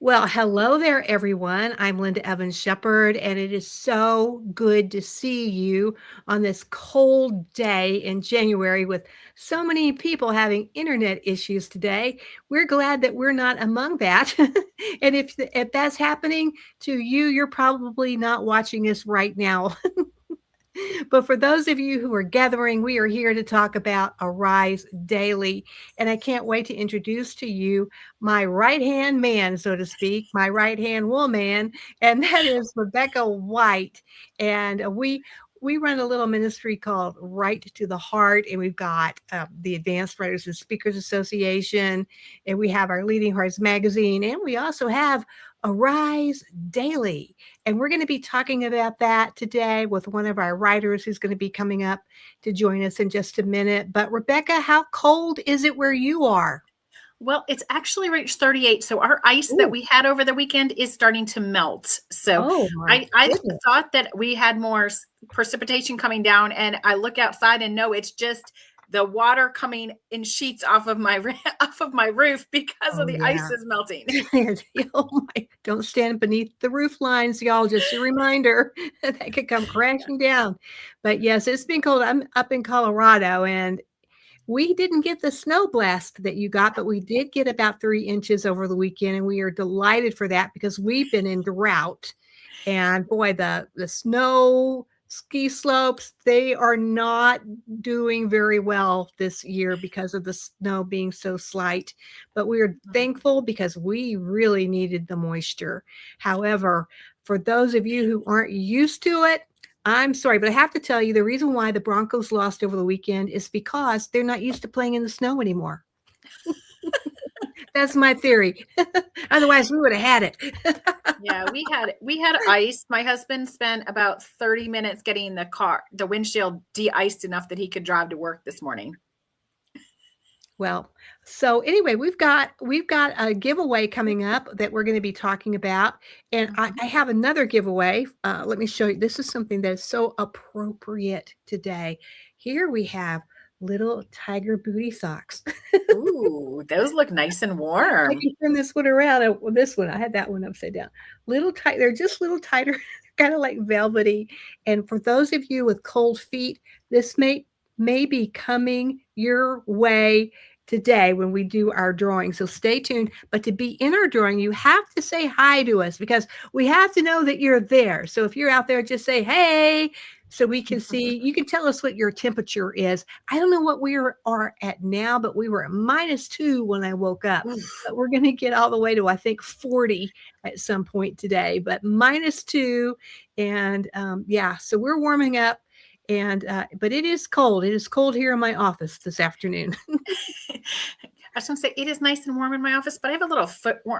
Well, hello there, everyone. I'm Linda Evans Shepherd, and it is so good to see you on this cold day in January with so many people having internet issues today. We're glad that we're not among that. And if that's happening to you, you're probably not watching us right now. But for those of you who are gathering, we are here to talk about Arise Daily. And I can't wait to introduce to you my right hand man, so to speak, my right hand woman, and that is Rebecca White. And we run a little ministry called Right to the Heart, and we've got the Advanced Writers and Speakers Association, and we have our Leading Hearts magazine, and we also have Arise Daily. And we're going to be talking about that today with one of our writers who's going to be coming up to join us in just a minute. But Rebecca, how cold is it where you are? Well, it's actually reached 38. So our ice that Ooh. we had over the weekend is starting to melt. So Oh my I goodness. thought that we had more precipitation coming down, and I look outside and no, it's just the water coming in sheets off of my off of my roof because of Oh the yeah. ice is melting. Oh my, don't stand beneath the roof lines, y'all. Just a reminder that could come crashing down. But yes, it's been cold. I'm up in Colorado, and we didn't get the snow blast that you got, but we did get about 3 inches over the weekend, and we are delighted for that because we've been in drought. And boy, the snow ski slopes, they are not doing very well this year because of the snow being so slight. But we are thankful because we really needed the moisture. However, for those of you who aren't used to it, I'm sorry, but I have to tell you the reason why the Broncos lost over the weekend is because they're not used to playing in the snow anymore. That's my theory. Otherwise, we would have had it. Yeah, we had ice. My husband spent about 30 minutes getting the windshield de-iced enough that he could drive to work this morning. Well, so anyway, we've got a giveaway coming up that we're going to be talking about, and I have another giveaway. Let me show you. This is something that is so appropriate today. Here we have little tiger booty socks. Ooh, those look nice and I warm. can turn this one around. This one, I had that one upside down. Little tight. They're just little tighter, kind of like velvety. And for those of you with cold feet, this may be coming your way today when we do our drawing. So stay tuned. But to be in our drawing, you have to say hi to us because we have to know that you're there. So if you're out there, just say hey so we can see. You can tell us what your temperature is. I don't know what we are at now, but we were at -2 when I woke up. But we're going to get all the way to, I think, 40 at some point today, but -2. And yeah, so we're warming up. And but it is cold. It is cold here in my office this afternoon. I was going to say it is nice and warm in my office, but I have a little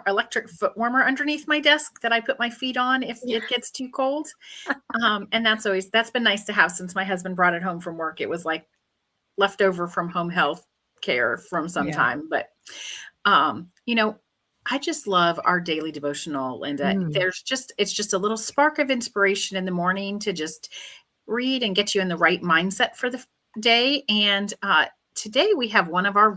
electric foot warmer underneath my desk that I put my feet on if it gets too cold. And that's been nice to have since my husband brought it home from work. It was like leftover from home health care from some time. But I just love our daily devotional, Linda. It's just a little spark of inspiration in the morning to just read and get you in the right mindset for the day. And today we have one of our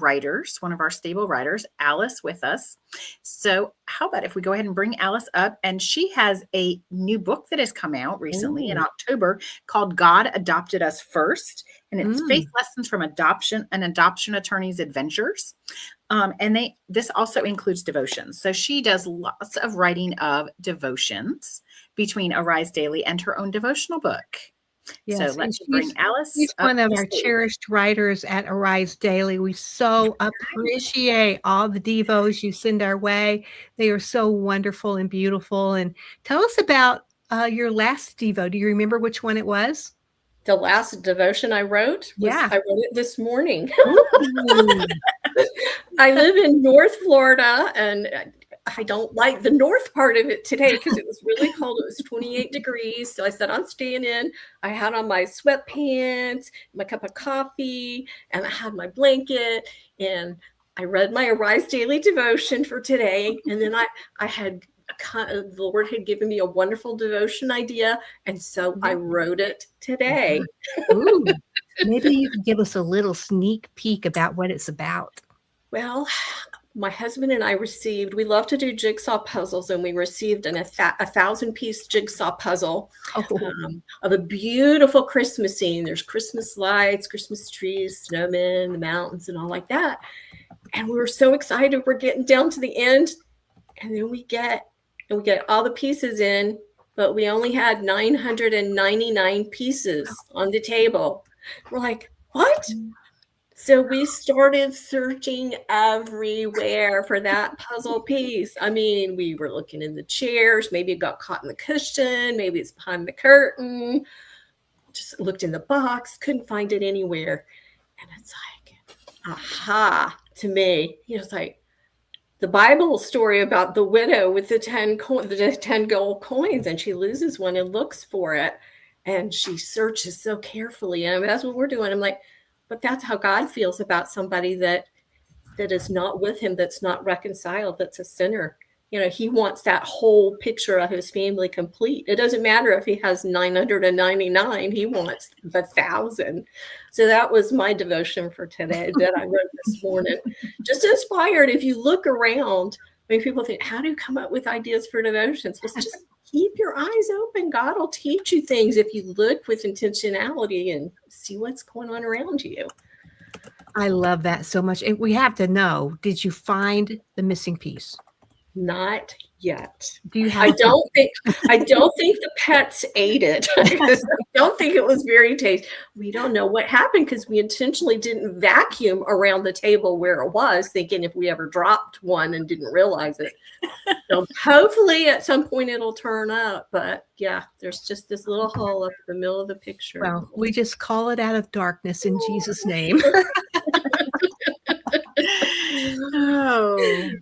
stable writers, Alice, with us. So how about if we go ahead and bring Alice up? And she has a new book that has come out recently in October called God Adopted Us First. And it's faith lessons from an adoption attorney's adventures. And this also includes devotions. So she does lots of writing of devotions between Arise Daily and her own devotional book. Yes, so let's bring Alice. She's one of our cherished writers at Arise Daily. We so appreciate all the devos you send our way. They are so wonderful and beautiful. And tell us about your last devo. Do you remember which one it was? The last devotion I wrote I wrote it this morning. I live in North Florida, and I don't like the north part of it today because it was really cold. It was 28 degrees. So I said, I'm staying in. I had on my sweatpants, my cup of coffee, and I had my blanket. And I read my Arise Daily devotion for today. And then I had the Lord had given me a wonderful devotion idea. And so I wrote it today. Ooh, maybe you could give us a little sneak peek about what it's about. Well, my husband and I received, we love to do jigsaw puzzles, and we received a 1,000-piece jigsaw puzzle of a beautiful Christmas scene. There's Christmas lights, Christmas trees, snowmen, the mountains, and all like that. And we were so excited. We're getting down to the end, and then we get all the pieces in, but we only had 999 pieces on the table. We're like, what? So we started searching everywhere for that puzzle piece. I mean, we were looking in the chairs. Maybe it got caught in the cushion. Maybe it's behind the curtain. Just looked in the box. Couldn't find it anywhere. And it's like, aha, to me. It's like the Bible story about the widow with the 10 gold coins, and she loses one and looks for it. And she searches so carefully. And that's what we're doing. I'm like, but that's how God feels about somebody that is not with him, that's not reconciled, that's a sinner. He wants that whole picture of his family complete. It doesn't matter if he has 999, he wants the 1,000. So that was my devotion for today that I wrote this morning. Just inspired. If you look around, people think, how do you come up with ideas for devotions? Well, just keep your eyes open. God will teach you things if you look with intentionality and see what's going on around you. I love that so much. And we have to know, did you find the missing piece? Not yet. Do you have I don't think the pets ate it. I don't think it was very tasty. We don't know what happened because we intentionally didn't vacuum around the table where it was, thinking if we ever dropped one and didn't realize it. So hopefully at some point it'll turn up. But yeah, there's just this little hole up in the middle of the picture. Well, we just call it out of darkness in Jesus' name.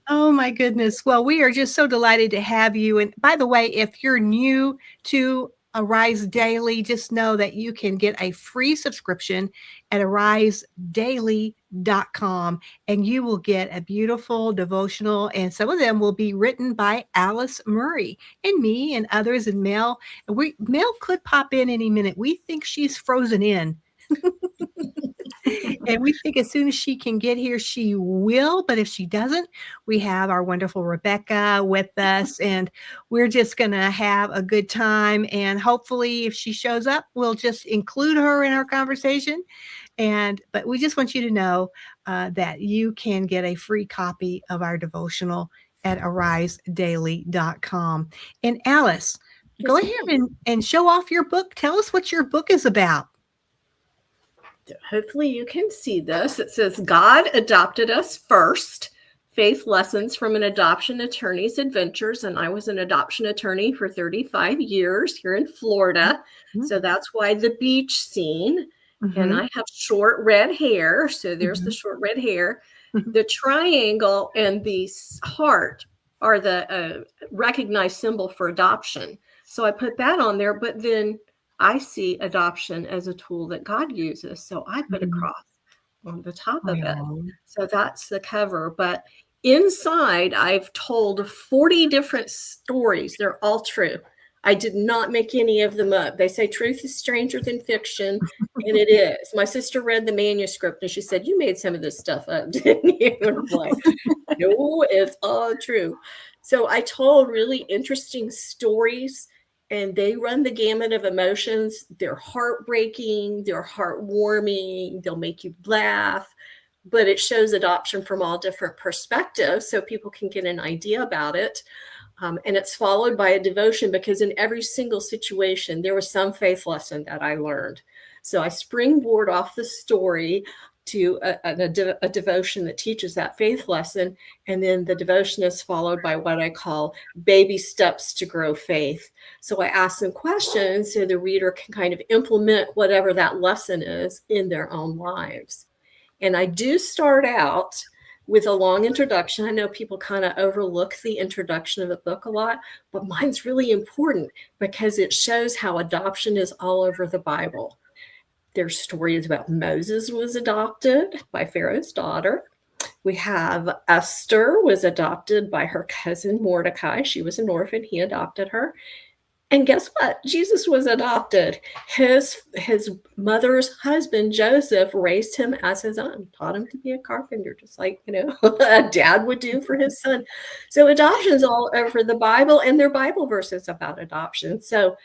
Oh my goodness. Well, we are just so delighted to have you. And by the way, if you're new to Arise Daily, just know that you can get a free subscription at arisedaily.com, and you will get a beautiful devotional, and some of them will be written by Alice Murray and me and others, and Mel. Mel could pop in any minute. We think she's frozen in. And we think as soon as she can get here, she will. But if she doesn't, we have our wonderful Rebecca with us, and we're just going to have a good time. And hopefully if she shows up, we'll just include her in our conversation. But we just want you to know that you can get a free copy of our devotional at arisedaily.com. And Alice, go ahead and show off your book. Tell us what your book is about. Hopefully you can see this. It says, God Adopted Us First, Faith Lessons from an Adoption Attorney's Adventures. And I was an adoption attorney for 35 years here in Florida. Mm-hmm. So that's why the beach scene. Mm-hmm. And I have short red hair. So there's the short red hair. Mm-hmm. The triangle and the heart are the recognized symbol for adoption. So I put that on there, but then I see adoption as a tool that God uses. So I put a cross on the top of it. So that's the cover. But inside, I've told 40 different stories. They're all true. I did not make any of them up. They say truth is stranger than fiction, and it is. My sister read the manuscript, and she said, you made some of this stuff up, didn't you? And I'm like, no, it's all true. So I told really interesting stories, and they run the gamut of emotions. They're heartbreaking, they're heartwarming, they'll make you laugh, but it shows adoption from all different perspectives so people can get an idea about it. And it's followed by a devotion, because in every single situation, there was some faith lesson that I learned. So I springboard off the story to a devotion that teaches that faith lesson. And then the devotion is followed by what I call baby steps to grow faith. So I ask them questions so the reader can kind of implement whatever that lesson is in their own lives. And I do start out with a long introduction. I know people kind of overlook the introduction of a book a lot, but mine's really important because it shows how adoption is all over the Bible. There's stories about Moses was adopted by Pharaoh's daughter. We have Esther was adopted by her cousin Mordecai. She was an orphan. He adopted her. And guess what? Jesus was adopted. His mother's husband, Joseph, raised him as his own, taught him to be a carpenter, just like, a dad would do for his son. So adoption's all over the Bible, and there are Bible verses about adoption. So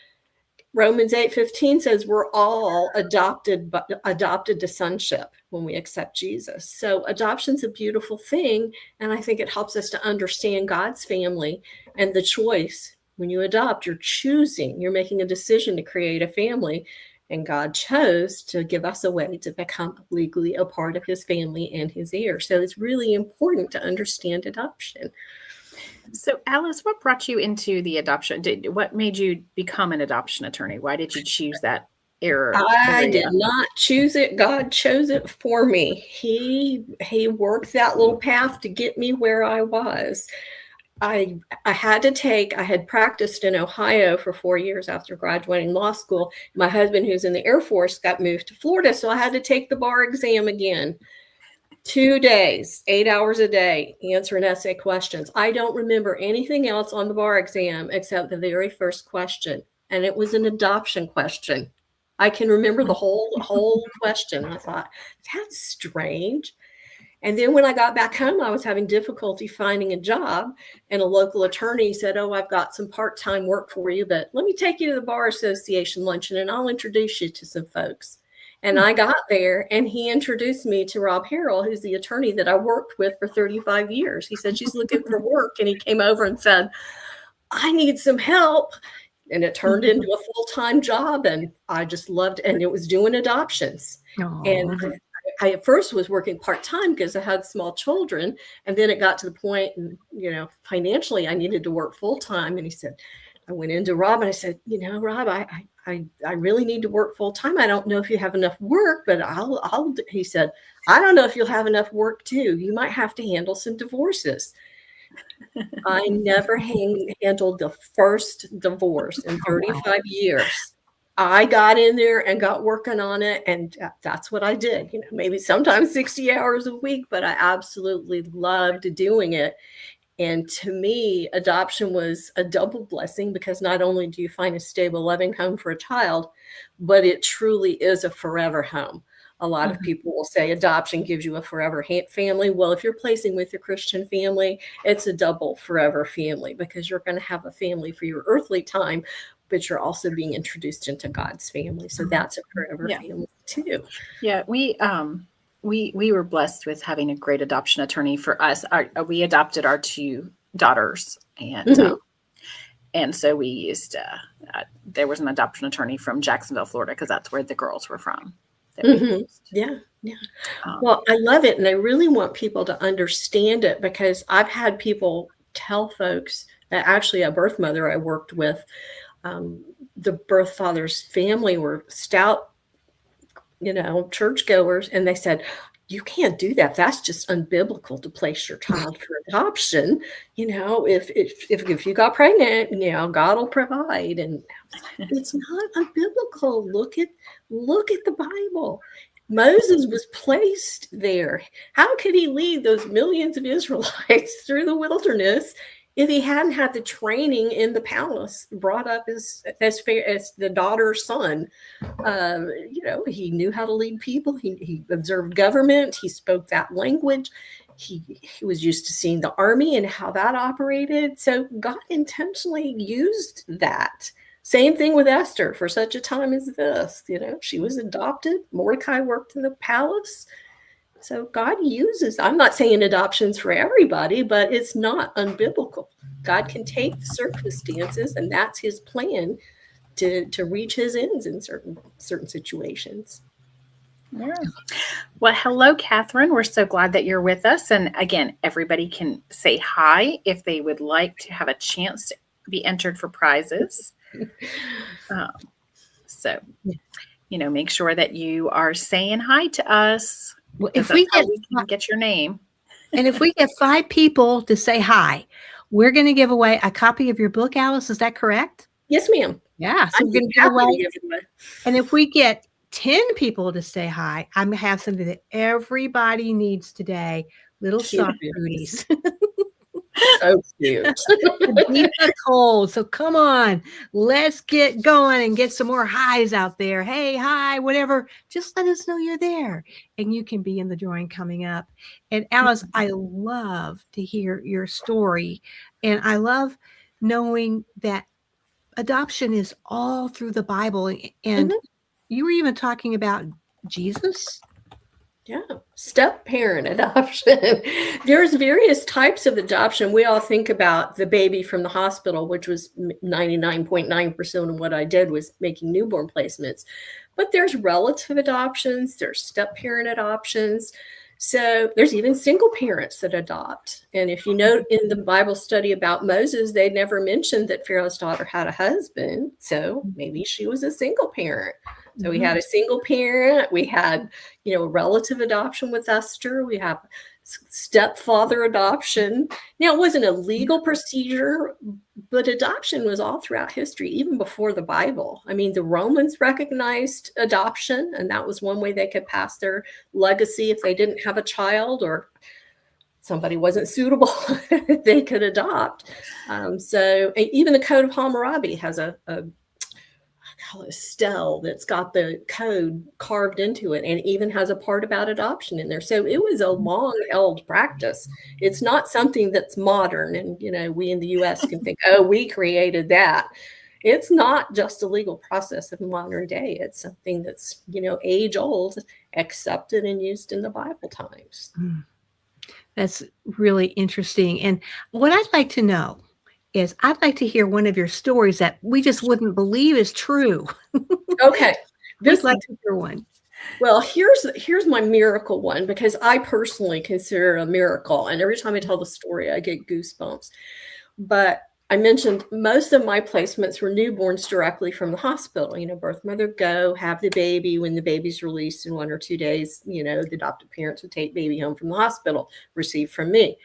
Romans 8:15 says we're all adopted to sonship when we accept Jesus. So adoption's a beautiful thing, and I think it helps us to understand God's family and the choice. When you adopt, you're making a decision to create a family, and God chose to give us a way to become legally a part of his family and his heir. So it's really important to understand adoption. So, Alice, what brought you into the adoption? What made you become an adoption attorney? Why did you choose that area? I did not choose it. God chose it for me. He worked that little path to get me where I was. I had practiced in Ohio for 4 years after graduating law school. My husband, who's in the Air Force, got moved to Florida, so I had to take the bar exam again. 2 days, 8 hours a day, answering essay questions. I don't remember anything else on the bar exam except the very first question, and it was an adoption question. I can remember the whole question. I thought, that's strange. And then when I got back home, I was having difficulty finding a job, and a local attorney said, "Oh, I've got some part-time work for you, but let me take you to the Bar Association luncheon, and I'll introduce you to some folks." And I got there, and he introduced me to Rob Harrell, who's the attorney that I worked with for 35 years. He said, she's looking for work. And he came over and said, I need some help. And it turned into a full-time job. And I just loved it. And it was doing adoptions. Aww. And I at first was working part-time because I had small children. And then it got to the point, and, financially, I needed to work full-time. And he said, I went into Rob and I said, Rob, I really need to work full time. I don't know if you have enough work, but he said, I don't know if you'll have enough work too. You might have to handle some divorces. I never handled the first divorce in 35 years. I got in there and got working on it. And that's what I did. Maybe sometimes 60 hours a week, but I absolutely loved doing it. And to me, adoption was a double blessing because not only do you find a stable, loving home for a child, but it truly is a forever home. A lot of people will say adoption gives you a forever family. Well, if you're placing with your Christian family, it's a double forever family because you're going to have a family for your earthly time, but you're also being introduced into God's family. So that's a forever family too. Yeah, we were blessed with having a great adoption attorney for us. We adopted our 2 daughters, and so we used there was an adoption attorney from Jacksonville, Florida, because that's where the girls were from. Yeah. Well, I love it, and I really want people to understand it because I've had people tell folks that actually a birth mother I worked with, the birth father's family were stout, churchgoers, and they said, you can't do that. That's just unbiblical to place your child for adoption. If you got pregnant, God will provide. And it's not unbiblical. Look at the Bible. Moses was placed there. How could he lead those millions of Israelites through the wilderness if he hadn't had the training in the palace, brought up as the daughter's son? He knew how to lead people. He observed government. He spoke that language. He was used to seeing the army and how that operated. So God intentionally used that. Same thing with Esther for such a time as this. She was adopted. Mordecai worked in the palace. So God uses, I'm not saying adoption's for everybody, but it's not unbiblical. God can take the circumstances, and that's his plan to reach his ends in certain situations. Yeah. Well, hello, Catherine. We're so glad that you're with us. And again, everybody can say hi if they would like to have a chance to be entered for prizes. So, make sure that you are saying hi to us. Well, if we can get your name. And if we get 5 people to say hi, we're going to give away a copy of your book, Alice. Is that correct? Yes, ma'am. Yeah. So we're going to give away. And if we get 10 people to say hi, I'm going to have something that everybody needs today. Little soft fruities. so cute. Beat the cold. So come on, let's get going and get some more highs out there. Hey, hi, whatever. Just let us know you're there and you can be in the drawing coming up. And Alice, I love to hear your story. And I love knowing that adoption is all through the Bible. And you were even talking about Jesus. Yeah, step parent adoption. There's various types of adoption. We all think about the baby from the hospital, which was 99.9% of what I did was making newborn placements. But there's relative adoptions, there's step parent adoptions. So there's even single parents that adopt. And if you note in the Bible study about Moses, they never mentioned that Pharaoh's daughter had a husband. So maybe she was a single parent. So we had a single parent, we had, relative adoption with Esther, we have stepfather adoption. Now, it wasn't a legal procedure, but adoption was all throughout history, even before the Bible. I mean, the Romans recognized adoption, and that was one way they could pass their legacy if they didn't have a child or somebody wasn't suitable, they could adopt. So even the Code of Hammurabi has a stele that's got the code carved into it and even has a part about adoption in there. So it was a long held practice. It's not something that's modern. And, we in the US can think, oh, we created that. It's not just a legal process of modern day. It's something that's, age old, accepted and used in the Bible times. That's really interesting. And what I'd like to know is I'd like to hear one of your stories that we just wouldn't believe is true. Okay. I'd like to hear one. Well, here's my miracle one, because I personally consider it a miracle. And every time I tell the story, I get goosebumps. But I mentioned most of my placements were newborns directly from the hospital. Birth mother go, have the baby. When the baby's released in 1 or 2 days, the adoptive parents would take baby home from the hospital, received from me.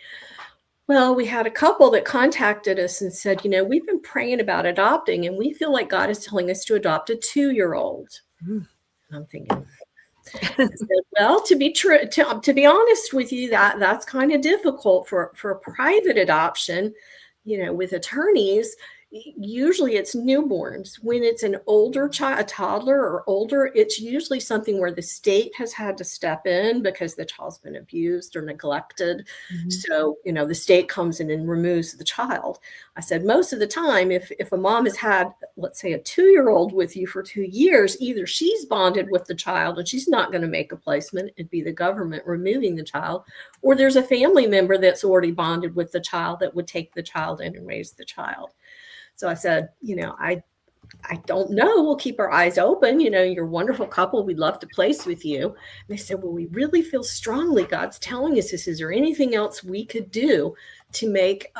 Well, we had a couple that contacted us and said, we've been praying about adopting and we feel like God is telling us to adopt a 2-year-old. And I'm thinking, well, to be honest with you, that's kind of difficult for a private adoption, with attorneys. Usually it's newborns. When it's an older child, a toddler or older, it's usually something where the state has had to step in because the child's been abused or neglected. So, the state comes in and removes the child. I said, most of the time, if a mom has had, let's say, a 2-year-old with you for 2 years, either she's bonded with the child and she's not going to make a placement. It'd be the government removing the child, or there's a family member that's already bonded with the child that would take the child in and raise the child. So I said, I don't know. We'll keep our eyes open. You're a wonderful couple. We'd love to place with you. And they said, well, we really feel strongly God's telling us this. Is there anything else we could do to make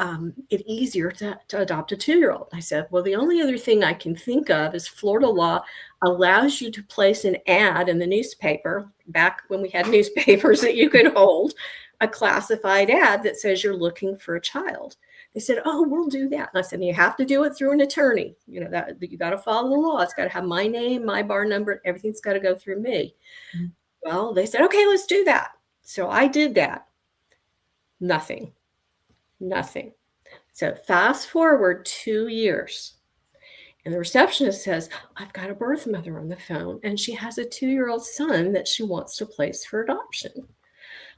it easier to adopt a 2-year-old? I said, well, the only other thing I can think of is Florida law allows you to place an ad in the newspaper, back when we had newspapers that you could hold, a classified ad that says you're looking for a child. They said, oh, we'll do that. And I said, you have to do it through an attorney. That you got to follow the law. It's got to have my name, my bar number. Everything's got to go through me. Well, they said, okay, let's do that. So I did that. Nothing. So fast forward 2 years. And the receptionist says, I've got a birth mother on the phone, and she has a 2-year-old son that she wants to place for adoption.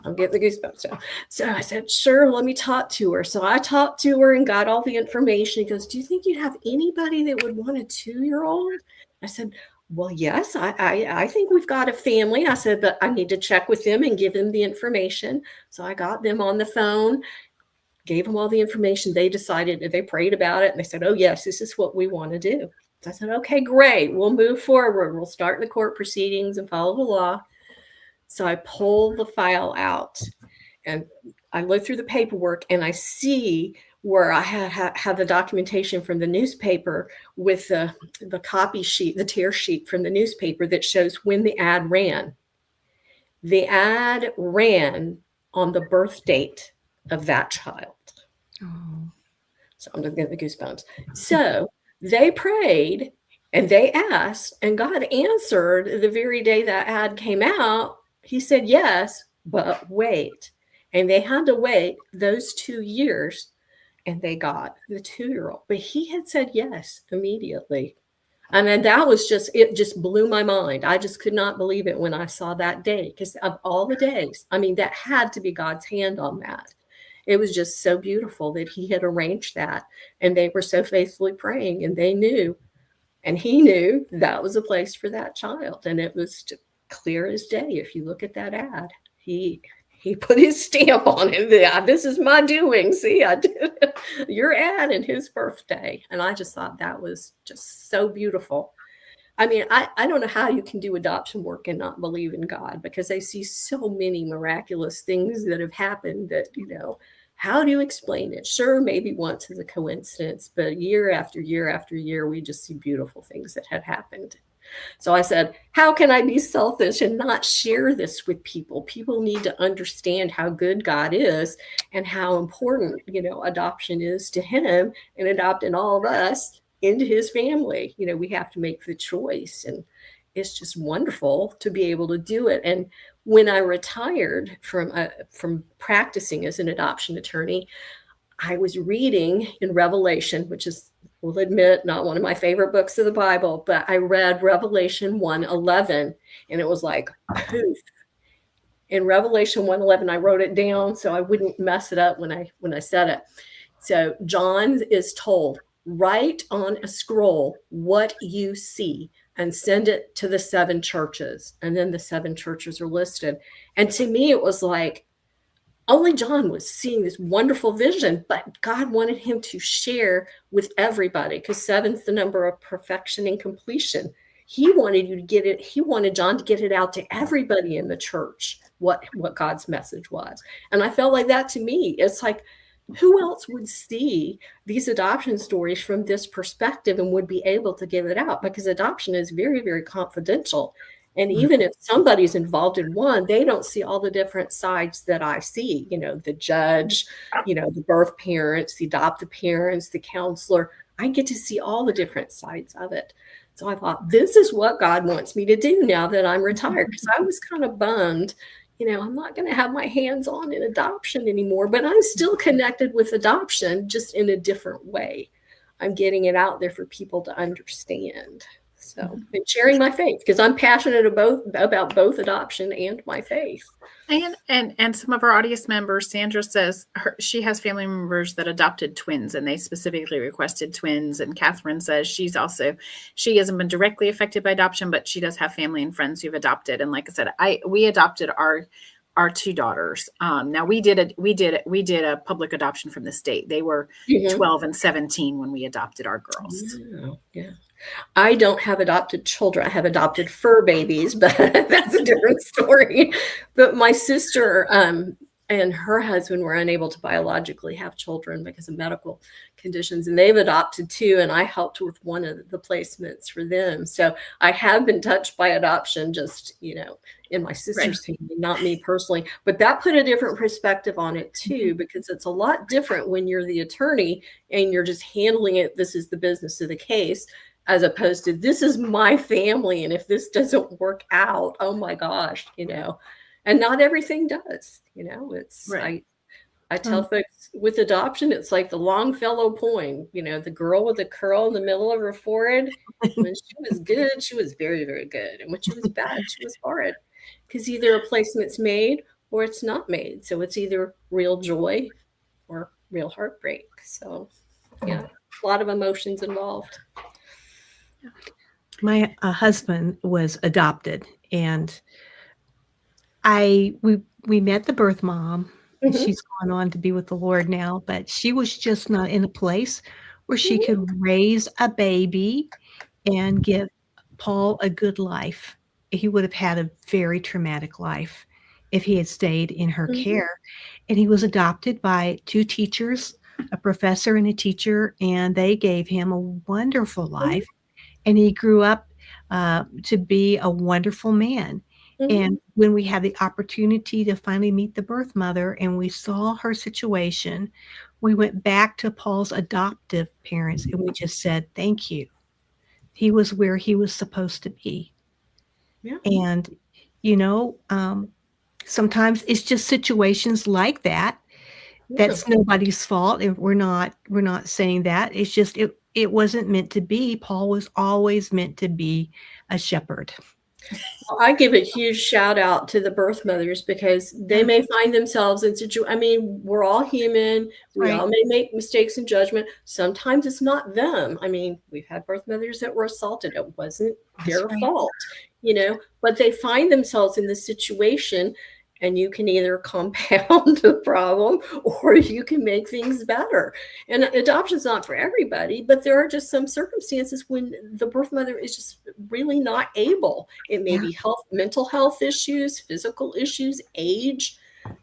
I'm getting the goosebumps now. So I said, sure, let me talk to her. So I talked to her and got all the information. He goes, do you think you'd have anybody that would want a 2-year-old? I said, well, yes, I think we've got a family. I said, but I need to check with them and give them the information. So I got them on the phone, gave them all the information. They decided, they prayed about it, and they said, oh, yes, this is what we want to do. So I said, okay, great. We'll move forward. We'll start the court proceedings and follow the law. So I pull the file out and I look through the paperwork and I see where I have the documentation from the newspaper with the copy sheet, the tear sheet from the newspaper that shows when the ad ran. The ad ran on the birth date of that child. Oh. So I'm getting the goosebumps. So they prayed and they asked, and God answered the very day that ad came out. He said, yes, but wait. And they had to wait those 2 years and they got the 2-year-old. But he had said yes immediately. And then that was just, it just blew my mind. I just could not believe it when I saw that day, because of all the days, I mean, that had to be God's hand on that. It was just so beautiful that he had arranged that. And they were so faithfully praying, and they knew, and he knew that was a place for that child. And it was clear as day. If you look at that ad, he put his stamp on it. Yeah, this is my doing. See, I did your ad and his birthday. And I just thought that was just so beautiful. I mean, I don't know how you can do adoption work and not believe in God, because I see so many miraculous things that have happened that, how do you explain it? Sure, maybe once is a coincidence, but year after year after year, we just see beautiful things that had happened. So I said, how can I be selfish and not share this with people? People need to understand how good God is and how important, adoption is to him, and adopting all of us into his family. We have to make the choice, and it's just wonderful to be able to do it. And when I retired from practicing as an adoption attorney, I was reading in Revelation, which is, we'll admit, not one of my favorite books of the Bible, but I read Revelation 1:11, and it was like, poof. In Revelation 1:11, I wrote it down so I wouldn't mess it up when I said it. So John is told, write on a scroll what you see and send it to the 7 churches. And then the 7 churches are listed. And to me, it was like, only John was seeing this wonderful vision, but God wanted him to share with everybody, because 7's the number of perfection and completion. He wanted you to get it. He wanted John to get it out to everybody in the church, what God's message was. And I felt like that to me. It's like, who else would see these adoption stories from this perspective and would be able to give it out? Because adoption is very, very confidential. And even if somebody's involved in one, they don't see all the different sides that I see, the judge, the birth parents, the adoptive parents, the counselor. I get to see all the different sides of it. So I thought, this is what God wants me to do now that I'm retired, because I was kind of bummed. I'm not going to have my hands on in adoption anymore, but I'm still connected with adoption, just in a different way. I'm getting it out there for people to understand. So, and sharing my faith, because I'm passionate about both adoption and my faith. And some of our audience members, Sandra says she has family members that adopted twins, and they specifically requested twins. And Catherine says she hasn't been directly affected by adoption, but she does have family and friends who've adopted. And like I said, we adopted our 2 daughters. Now we did a public adoption from the state. They were 12 and 17 when we adopted our girls. Yeah. I don't have adopted children. I have adopted fur babies, but that's a different story. But my sister and her husband were unable to biologically have children because of medical conditions, and they've adopted 2, and I helped with one of the placements for them. So I have been touched by adoption, just, in my sister's family, not me personally. But that put a different perspective on it too, because it's a lot different when you're the attorney and you're just handling it. This is the business of the case, as opposed to, this is my family, and if this doesn't work out, oh my gosh, and not everything does, it's right. I tell folks with adoption, it's like the Longfellow poem, the girl with the curl in the middle of her forehead. When she was good, she was very, very good. And when she was bad, she was horrid. Because either a placement's made or it's not made. So it's either real joy or real heartbreak. So yeah, a lot of emotions involved. My husband was adopted, and we met the birth mom. She's gone on to be with the Lord now, but she was just not in a place where she could raise a baby and give Paul a good life. He would have had a very traumatic life if he had stayed in her care. And he was adopted by 2 teachers, a professor and a teacher, and they gave him a wonderful life. And he grew up to be a wonderful man. And when we had the opportunity to finally meet the birth mother and we saw her situation, we went back to Paul's adoptive parents and we just said, thank you. He was where he was supposed to be. Yeah. And, sometimes it's just situations like that That's nobody's fault. If we're not saying that. It's just it wasn't meant to be. Paul was always meant to be a shepherd. Well, I give a huge shout out to the birth mothers because they Yeah, may find themselves in I mean, we're all human. We right. all may make mistakes in judgment. Sometimes it's not them. I mean, we've had birth mothers that were assaulted. It wasn't That's their right. fault, but they find themselves in this situation, and you can either compound the problem or you can make things better. And adoption is not for everybody, but there are just some circumstances when the birth mother is just really not able. It may Yeah. be mental health issues, physical issues, age,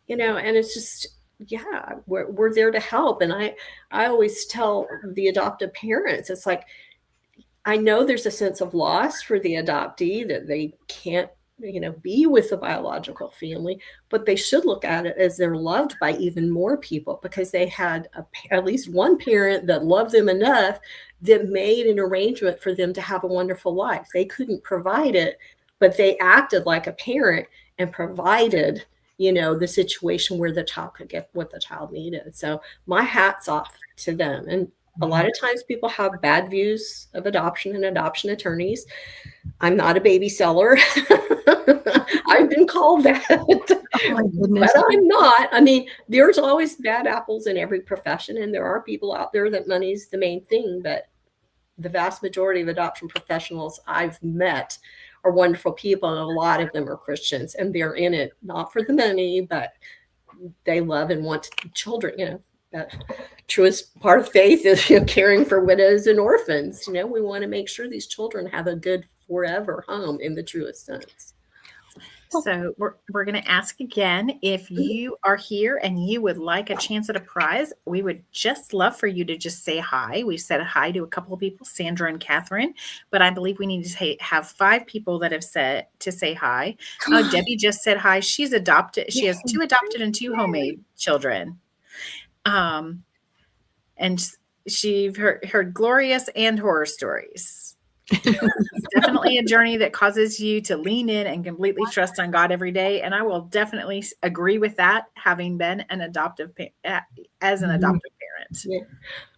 and it's just, yeah, we're there to help. And I always tell the adoptive parents, it's like, I know there's a sense of loss for the adoptee that they can't, be with the biological family, but they should look at it as they're loved by even more people because they had at least one parent that loved them enough that made an arrangement for them to have a wonderful life. They couldn't provide it, but they acted like a parent and provided, the situation where the child could get what the child needed. So my hat's off to them. And a lot of times people have bad views of adoption and adoption attorneys. I'm not a baby seller. I've been called that, Oh my goodness. but I'm not. I mean, there's always bad apples in every profession, and there are people out there that money's the main thing, but the vast majority of adoption professionals I've met are wonderful people, and a lot of them are Christians, and they're in it not for the money, but they love and want children. That truest part of faith is caring for widows and orphans. We want to make sure these children have a good forever home in the truest sense. So we're going to ask again, if you are here and you would like a chance at a prize, we would just love for you to just say hi. We said hi to a couple of people, Sandra and Catherine, but I believe we need to have 5 people that have said to say hi. Debbie just said hi. She's adopted. She has 2 adopted and 2 homemade children. And she heard glorious and horror stories. It's definitely a journey that causes you to lean in and completely trust on God every day. And I will definitely agree with that, having been an adoptive parent. Yeah.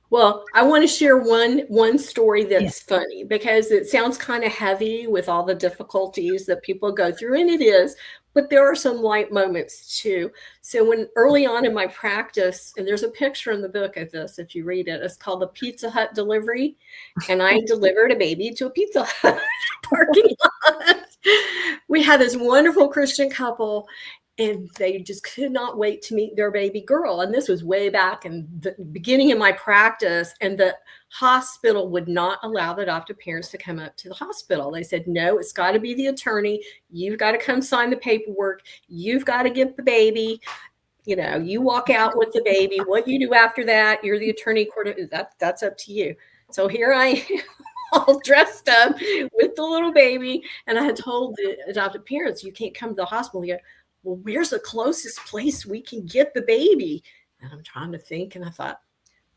Well, I want to share one story that's funny because it sounds kind of heavy with all the difficulties that people go through, and it is, but there are some light moments too. So when early on in my practice, and there's a picture in the book of this, if you read it, it's called the Pizza Hut delivery. And I delivered a baby to a Pizza Hut parking lot. We had this wonderful Christian couple, and they just could not wait to meet their baby girl. And this was way back in the beginning of my practice. And the hospital would not allow the adoptive parents to come up to the hospital. They said, no, it's got to be the attorney. You've got to come sign the paperwork. You've got to get the baby. You walk out with the baby. What you do after that, you're the attorney. That's up to you. So here I am, all dressed up with the little baby. And I had told the adoptive parents, you can't come to the hospital. You go, well, where's the closest place we can get the baby? And I'm trying to think, and I thought,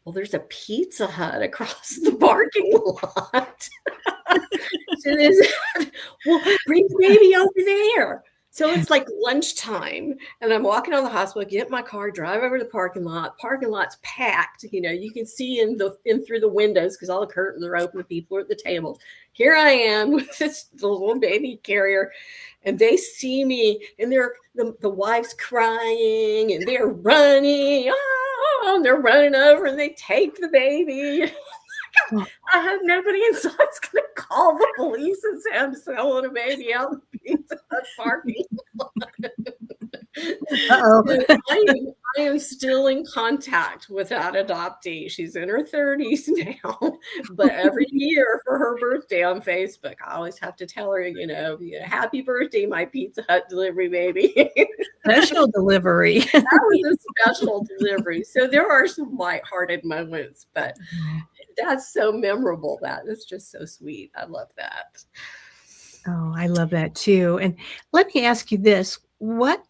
well, there's a Pizza Hut across the parking lot. So well, bring the baby over there. So it's like lunchtime, and I'm walking on the hospital, get in my car, drive over to the parking lot. Parking lot's packed. You can see in through the windows because all the curtains are open. The people are at the tables. Here I am with the little baby carrier, and they see me, and the wife's crying, and they're running. Oh, and they're running over, and they take the baby. I have nobody inside. It's going to call the police and say I'm selling a baby out in the Pizza Hut parking lot. I am still in contact with that adoptee. She's in her 30s now, but every year for her birthday on Facebook, I always have to tell her, happy birthday, my Pizza Hut delivery baby. Special delivery. That was a special delivery. So there are some lighthearted moments, but that's so memorable. That is just so sweet. I love that. Oh, I love that too. And let me ask you this. What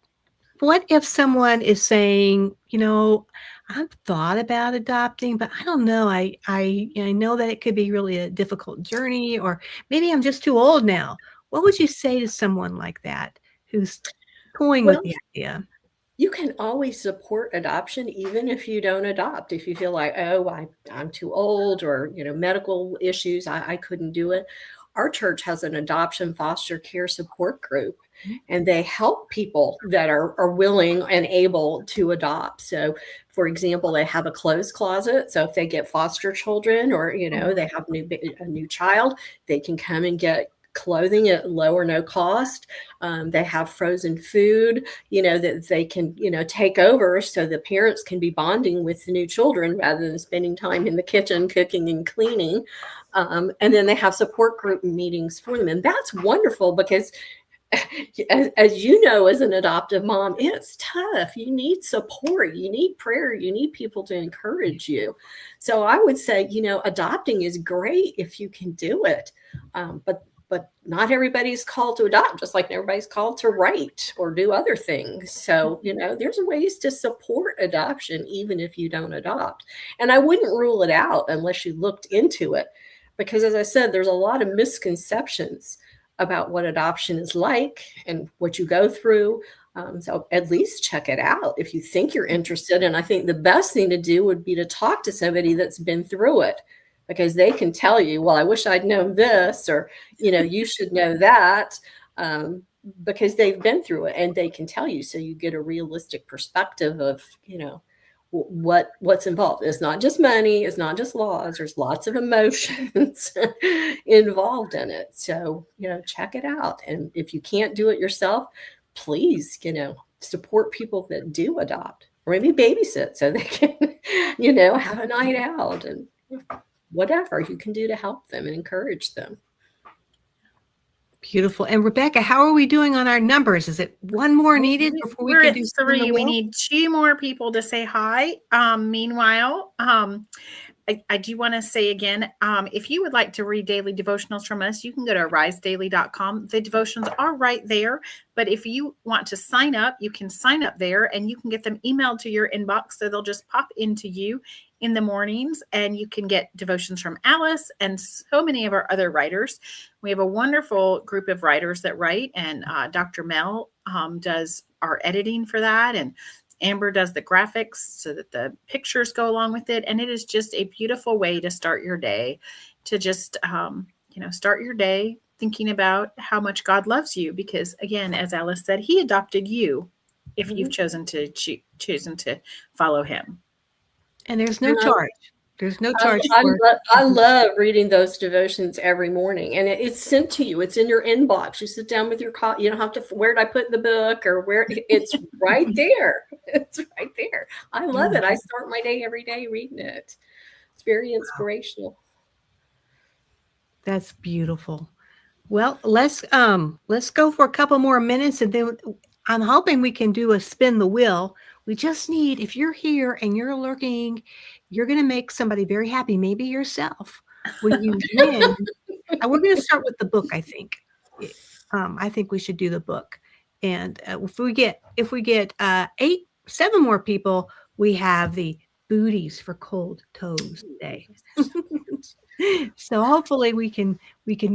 if someone is saying, I've thought about adopting, but I don't know. I know that it could be really a difficult journey, or maybe I'm just too old now. What would you say to someone like that who's toying with the idea? You can always support adoption, even if you don't adopt. If you feel like, oh, I'm too old, or, medical issues, I couldn't do it. Our church has an adoption foster care support group, and they help people that are willing and able to adopt. So, for example, they have a clothes closet. So if they get foster children, or, they have a new child, they can come and get clothing at low or no cost. They have frozen food, that they can, take over, so the parents can be bonding with the new children rather than spending time in the kitchen cooking and cleaning. And then they have support group meetings for them. And that's wonderful, because as you know, as an adoptive mom, it's tough. You need support, you need prayer, you need people to encourage you. So I would say, adopting is great if you can do it. But not everybody's called to adopt, just like everybody's called to write or do other things. So, there's ways to support adoption, even if you don't adopt. And I wouldn't rule it out unless you looked into it, because, as I said, there's a lot of misconceptions about what adoption is like and what you go through. So at least check it out if you think you're interested. And I think the best thing to do would be to talk to somebody that's been through it, because they can tell you, well, I wish I'd known this, or, you should know that, because they've been through it and they can tell you. So you get a realistic perspective of, what's involved. It's not just money. It's not just laws. There's lots of emotions involved in it. So, check it out. And if you can't do it yourself, please, support people that do adopt, or maybe babysit so they can, have a night out, and whatever you can do to help them and encourage them. Beautiful. And Rebecca, how are we doing on our numbers? Is it one more needed before we can do 3? We need 2 more people to say hi. Meanwhile, I do want to say again, if you would like to read daily devotionals from us, you can go to risedaily.com. The devotions are right there. But if you want to sign up, you can sign up there, and you can get them emailed to your inbox. So they'll just pop into you in the mornings, and you can get devotions from Alice and so many of our other writers. We have a wonderful group of writers that write, and Dr. Mel does our editing for that, and Amber does the graphics so that the pictures go along with it. And it is just a beautiful way to start your day, to just, start your day thinking about how much God loves you. Because again, as Alice said, he adopted you if you've chosen to follow him. And there's no charge. There's no charge. I love reading those devotions every morning, and it's sent to you. It's in your inbox. You sit down with your coffee. You don't have to, where did I put the book, or where? It's right there. It's right there. I love it. I start my day every day reading it. It's very inspirational. That's beautiful. Well, let's go for a couple more minutes, and then I'm hoping we can do a spin the wheel. We just need, if you're here and you're lurking, you're going to make somebody very happy, maybe yourself. When you win, we're going to start with the book, I think. I think we should do the book. And if we get 7 more people, we have the Booties for Cold Toes Day. So hopefully we can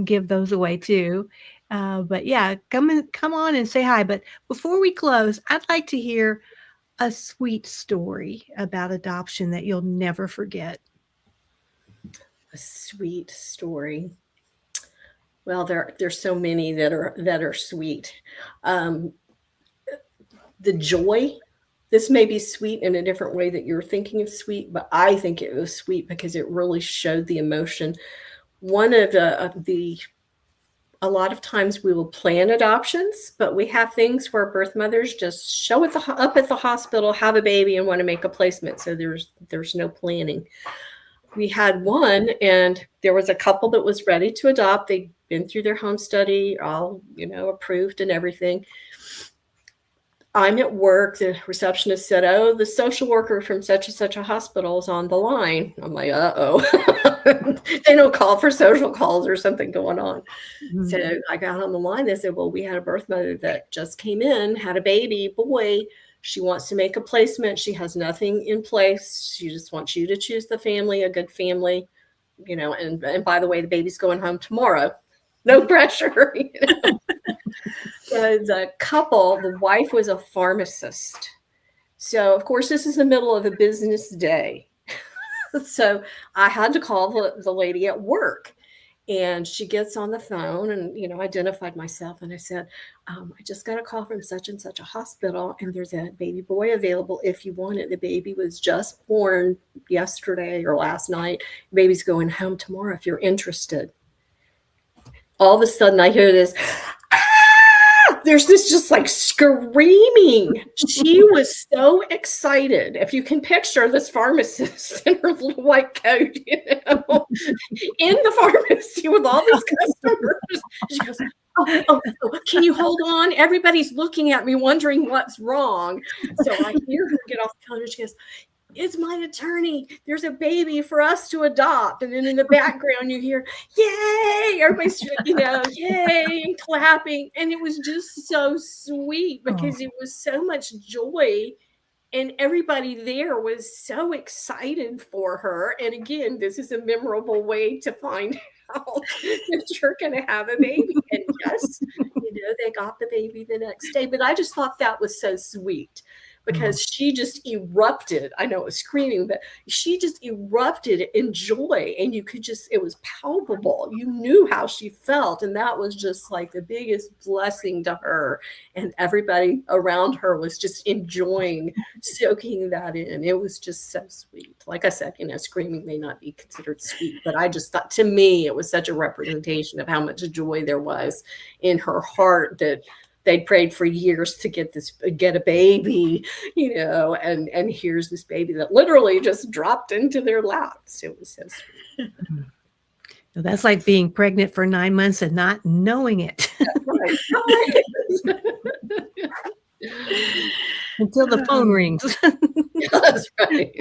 give those away too. But yeah, come on and say hi. But before we close, I'd like to hear a sweet story about adoption that you'll never forget. A sweet story. Well, there's so many that are sweet. The joy. This may be sweet in a different way that you're thinking of sweet, but I think it was sweet because it really showed the emotion. One of a lot of times we will plan adoptions, but we have things where birth mothers just show up at the hospital, have a baby, and want to make a placement. So there's no planning. We had one, and there was a couple that was ready to adopt. They'd been through their home study, all, approved and everything. I'm at work. The receptionist said, "Oh, the social worker from such and such a hospital is on the line." I'm like, uh-oh. They don't call for social calls or something going on. Mm-hmm. So I got on the line. They said, "Well, we had a birth mother that just came in, had a baby boy. She wants to make a placement. She has nothing in place. She just wants you to choose the family, a good family, and by the way, the baby's going home tomorrow. No pressure." The couple, the wife was a pharmacist, So, of course, this is the middle of a business day. So I had to call the lady at work. And she gets on the phone and, identified myself. And I said, I just got a call from such and such a hospital, and there's a baby boy available if you want it. The baby was just born yesterday or last night. Baby's going home tomorrow if you're interested. All of a sudden I hear this, there's this just like screaming. She was so excited. If you can picture this pharmacist in her little white coat, in the pharmacy with all these customers. She goes, oh, can you hold on? Everybody's looking at me wondering what's wrong. So I hear her get off the phone and she goes, it's my attorney. There's a baby for us to adopt. And then in the background, you hear, yay, everybody's, yay, and clapping. And it was just so sweet because it was so much joy. And everybody there was so excited for her. And again, this is a memorable way to find out that you're going to have a baby. And yes, they got the baby the next day. But I just thought that was so sweet. Because she just erupted. I know it was screaming, but she just erupted in joy. And you could just, it was palpable. You knew how she felt. And that was just like the biggest blessing to her. And everybody around her was just enjoying soaking that in. It was just so sweet. Like I said, screaming may not be considered sweet, but I just thought, to me, it was such a representation of how much joy there was in her heart that they'd prayed for years to get a baby, and here's this baby that literally just dropped into their laps. It was so sweet. That's like being pregnant for 9 months and not knowing it. Right. Until the phone rings. That's right.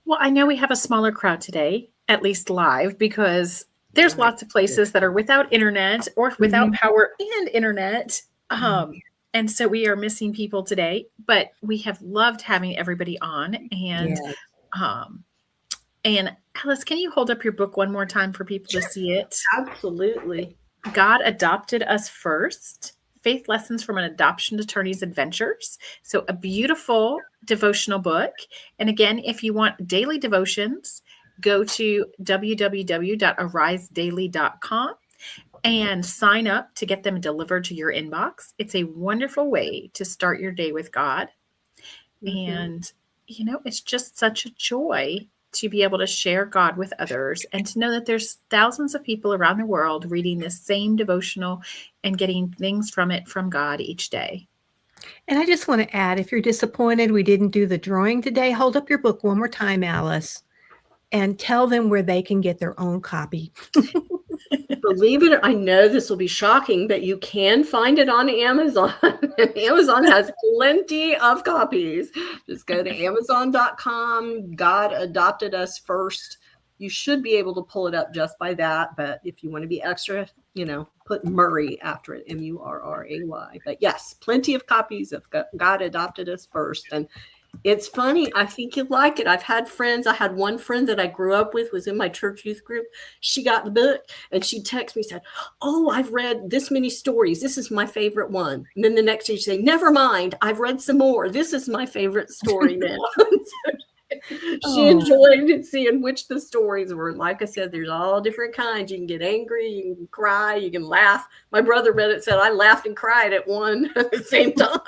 Well, I know we have a smaller crowd today, at least live, because there's lots of places that are without internet or without power and internet. And so we are missing people today, but we have loved having everybody on. And, and Alice, can you hold up your book one more time for people to see it? Absolutely. God Adopted Us First, Faith Lessons from an Adoption Attorney's Adventures. So a beautiful devotional book. And again, if you want daily devotions, go to www.arisedaily.com and sign up to get them delivered to your inbox. It's a wonderful way to start your day with God. And, it's just such a joy to be able to share God with others and to know that there's thousands of people around the world reading this same devotional and getting things from it from God each day. And I just want to add, if you're disappointed we didn't do the drawing today, hold up your book one more time, Alice, and tell them where they can get their own copy. Believe it, I know this will be shocking, but you can find it on Amazon. Amazon has plenty of copies. Just go to Amazon.com. God Adopted Us First. You should be able to pull it up just by that. But if you want to be extra, put Murray after it, Murray. But yes, plenty of copies of God Adopted Us First. And it's funny. I think you'd like it. I've had friends. I had one friend that I grew up with, was in my church youth group. She got the book and she texted me, said, oh, I've read this many stories. This is my favorite one. And then the next day she said, never mind, I've read some more. This is my favorite story now. She enjoyed seeing which the stories were. Like I said, there's all different kinds. You can get angry, you can cry, you can laugh. My brother read it, said I laughed and cried at one at the same time.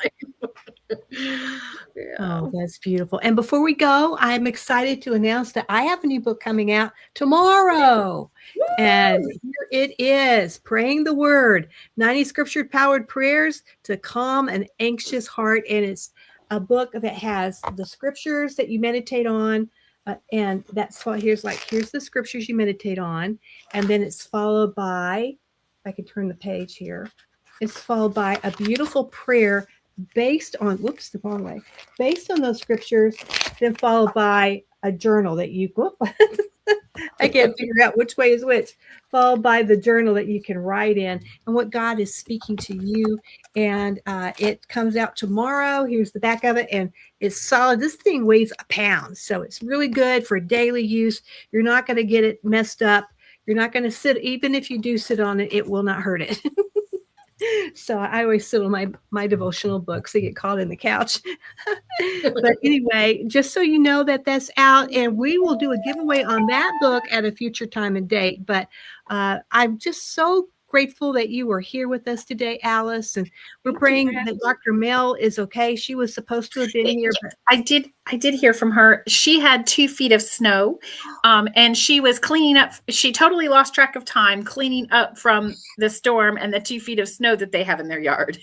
Oh, that's beautiful. And before we go, I'm excited to announce that I have a new book coming out tomorrow. Woo! And here it is, Praying the Word, 90 scripture-powered prayers to calm an anxious heart. And it's a book that has the scriptures that you meditate on. And that's why here's the scriptures you meditate on. And then it's followed by, if I can turn the page here, it's followed by a beautiful prayer based on, the wrong way, based on those scriptures, then followed by a journal that you, I can't figure out which way is which, followed by the journal that you can write in and what God is speaking to you. And it comes out tomorrow. Here's the back of it. And it's solid. This thing weighs a pound. So it's really good for daily use. You're not going to get it messed up. You're not going to sit, even if you do sit on it, it will not hurt it. So I always sit on my devotional books. They get caught in the couch. But anyway, just so you know that that's out, and we will do a giveaway on that book at a future time and date. But I'm just so grateful that you were here with us today, Alice, and we're praying that Dr. Mel is okay. She was supposed to have been here, but I did hear from her. She had 2 feet of snow, and she was cleaning up. She totally lost track of time cleaning up from the storm and the 2 feet of snow that they have in their yard.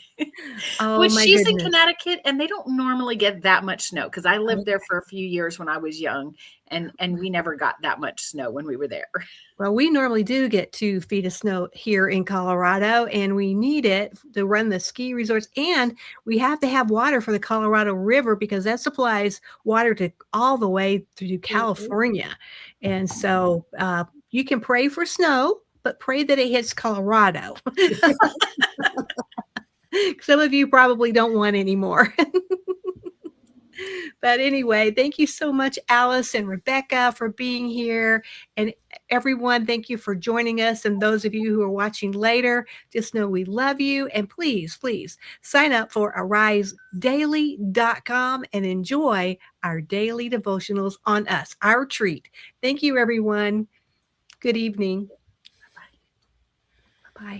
oh Which my she's goodness. in Connecticut, and they don't normally get that much snow because I lived there for a few years when I was young, and we never got that much snow when we were there. Well, we normally do get 2 feet of snow here in Colorado, and we need it to run the ski resorts. And we have to have water for the Colorado River because that supplies water to all the way through California. And so you can pray for snow, but pray that it hits Colorado. Some of you probably don't want any more. But anyway, thank you so much, Alice and Rebecca, for being here. And everyone, thank you for joining us. And those of you who are watching later, just know we love you. And please, please sign up for arisedaily.com and enjoy our daily devotionals on us, our treat. Thank you, everyone. Good evening.